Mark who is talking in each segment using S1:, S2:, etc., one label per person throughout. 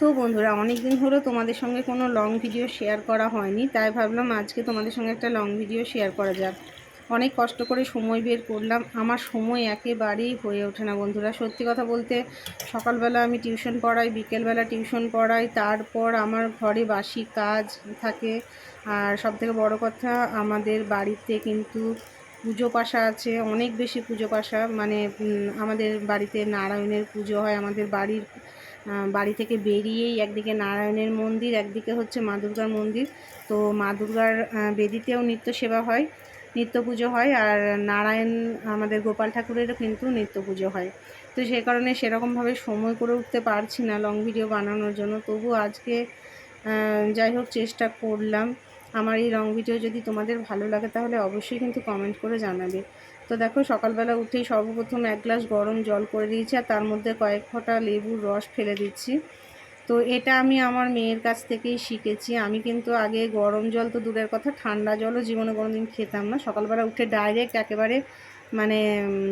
S1: তো বন্ধুরা, অনেক দিন হলো তোমাদের সঙ্গে কোনো লং ভিডিও শেয়ার করা হয়নি, তাই ভাবলাম আজকে তোমাদের সঙ্গে একটা লং ভিডিও শেয়ার করা যাক। অনেক কষ্ট করে সময় বের করলাম, আমার সময় একেবারেই হয়ে ওঠে না বন্ধুরা। সত্যি কথা বলতে, সকালবেলা আমি টিউশন পড়াই, বিকেলবেলা টিউশন পড়াই, তারপর আমার ঘরে বাসি কাজ থাকে। আর সবথেকে বড় কথা, আমাদের বাড়িতে কিন্তু পুজো পাশা আছে, অনেক বেশি পুজো পাশা। মানে আমাদের বাড়িতে নারায়ণের পুজো হয়। আমাদের বাড়ি থেকে বেরিয়েই একদিকে নারায়ণের মন্দির, একদিকে হচ্ছে মা দুর্গার মন্দির। তো মা দুর্গার বেদিতেও নিত্য সেবা হয়, নিত্য পুজো হয়। আর নারায়ণ আমাদের গোপাল ঠাকুরেরও কিন্তু নিত্য পুজো হয়। তো সেই কারণে সেরকমভাবে সময় করে উঠতে পারছি না লং ভিডিও বানানোর জন্য। তবু আজকে যাই হোক চেষ্টা করলাম। আমার এই লং ভিডিও যদি তোমাদের ভালো লাগে তাহলে অবশ্যই কিন্তু কমেন্ট করে জানাবে। তো দেখো, সকালবেলা উঠেই সর্বপ্রথম এক গ্লাস গরম জল করে দিয়েছি, আর তার মধ্যে কয়েক ফোঁটা লেবুর রস ফেলে দিচ্ছি। তো এটা আমি আমার মেয়ের কাছ থেকেই শিখেছি। আমি কিন্তু আগে গরম জল তো দূরের কথা, ঠান্ডা জলও জীবনে কোনো দিন খেতাম না। সকালবেলা উঠে ডাইরেক্ট একেবারে মানে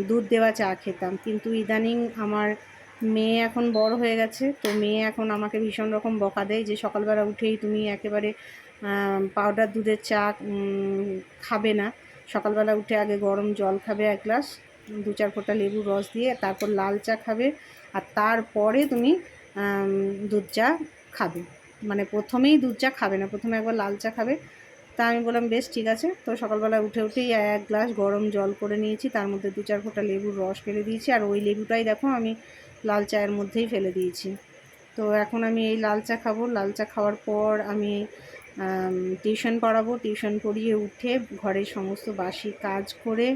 S1: দুধ দেওয়া চা খেতাম। কিন্তু ইদানিং আমার মেয়ে এখন বড় হয়ে গেছে, তো মেয়ে এখন আমাকে ভীষণ রকম বকা দেয় যে সকালবেলা উঠেই তুমি একেবারে পাউডার দুধের চা খাবে না। সকালবেলা উঠে আগে গরম জল খাবে এক গ্লাস, দু চার ফোঁটা লেবুর রস দিয়ে, তারপর লাল চা খাবে, আর তারপরে তুমি দুধ চা খাবে। মানে প্রথমেই দুধ চা খাবে না, প্রথমে একবার লাল চা খাবে। তা আমি বললাম বেশ ঠিক আছে। তো সকালবেলা উঠেই এক গ্লাস গরম জল করে নিয়েছি, তার মধ্যে দু চার ফোঁটা লেবুর রস ফেলে দিয়েছি, আর ওই লেবুটাই দেখো আমি লাল চায়ের মধ্যেই ফেলে দিয়েছি। তো এখন আমি এই লাল চা খাবো। লাল চা খাওয়ার পর আমি টিউশন পড়াবো। টিউশন পড়িয়ে উঠে ঘরের সমস্ত বাসি কাজ করে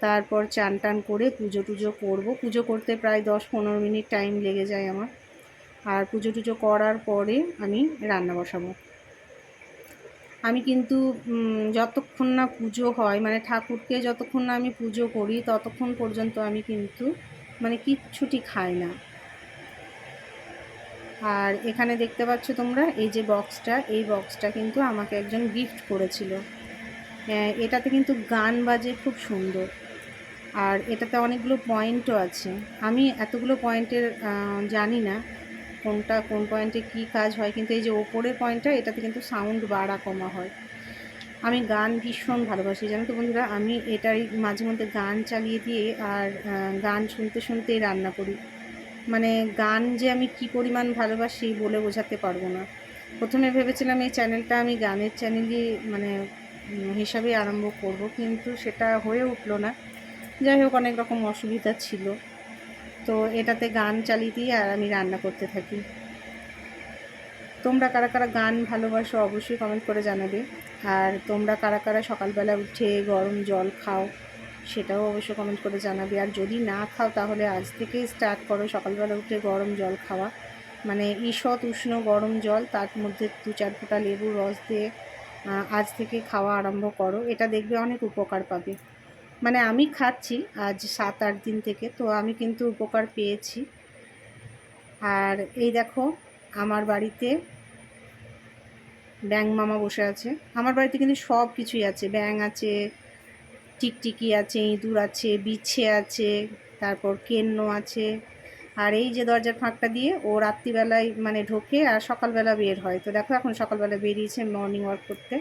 S1: তারপর চান টান করে পুজো টুজো করবো। পুজো করতে প্রায় 10-15 মিনিট টাইম লেগে যায় আমার। আর পুজো টুজো করার পরে আমি রান্না বসাবো। আমি কিন্তু যতক্ষণ না পুজো হয়, মানে ঠাকুরকে যতক্ষণ না আমি পুজো করি ততক্ষণ পর্যন্ত আমি কিন্তু মানে কিচ্ছুটি খাই না। আর এখানে দেখতে পাচ্ছ তোমরা এই যে বক্সটা, এই বক্সটা কিন্তু আমাকে একজন গিফট করেছিল। এটাতে কিন্তু গান বাজে খুব সুন্দর, আর এটাতে অনেকগুলো পয়েন্টও আছে। আমি এতগুলো পয়েন্টের জানি না কোন পয়েন্টে কী কাজ হয়, কিন্তু এই যে ওপরের পয়েন্টটা, এটাতে কিন্তু সাউন্ড বাড়া কমা হয়। আমি গান ভীষণ ভালোবাসি, জানো তো বন্ধুরা। আমি এটাই মাঝে মধ্যে গান চালিয়ে দিয়ে আর গান শুনতে শুনতেই রান্না করি। মানে গান যে আমি কি পরিমাণ ভালোবাসি বলে বোঝাতে পারবো না। প্রথমে ভেবেছিলাম এই চ্যানেলটা আমি গানের চ্যানেলই মানে হিসাবে আরম্ভ করব, কিন্তু সেটা হয়ে উঠলো না। যাই হোক, অনেক রকম অসুবিধা ছিল। তো এটাতে গান চালিয়ে দিয়ে আর আমি রান্না করতে থাকি। তোমরা কারা কারা গান ভালোবাসো অবশ্যই কমেন্ট করে জানাবে। আর তোমরা কারা কারা সকালবেলা উঠে গরম জল খাও সেটাও অবশ্যই কমেন্ট করে জানাবে। আর যদি না খাও তাহলে আজ থেকেই স্টার্ট করো সকালবেলা উঠে গরম জল খাওয়া। মানে ঈষৎ উষ্ণ গরম জল, তার মধ্যে দু চার ফোঁটা লেবুর রস দিয়ে আজ থেকে খাওয়া আরম্ভ করো। এটা দেখবে অনেক উপকার পাবে। মানে আমি খাচ্ছি আজ 7-8 দিন থেকে, তো আমি কিন্তু উপকার পেয়েছি। আর এই দেখো, আমার বাড়িতে ব্যাঙ মামা বসে আছে। আমার বাড়িতে কিন্তু সব কিছুই আছে, ব্যাঙ আছে, টিকটিকি আছে, ইঁদুর আছে, বিছে আছে, তারপর কেন্ন আছে। আর এই যে দরজার ফাঁকটা দিয়ে ও রাত্রিবেলায় মানে ঢোকে আর সকালবেলা বের হয়। তো দেখো এখন সকালবেলা বেরিয়েছে মর্নিং ওয়াক করতে।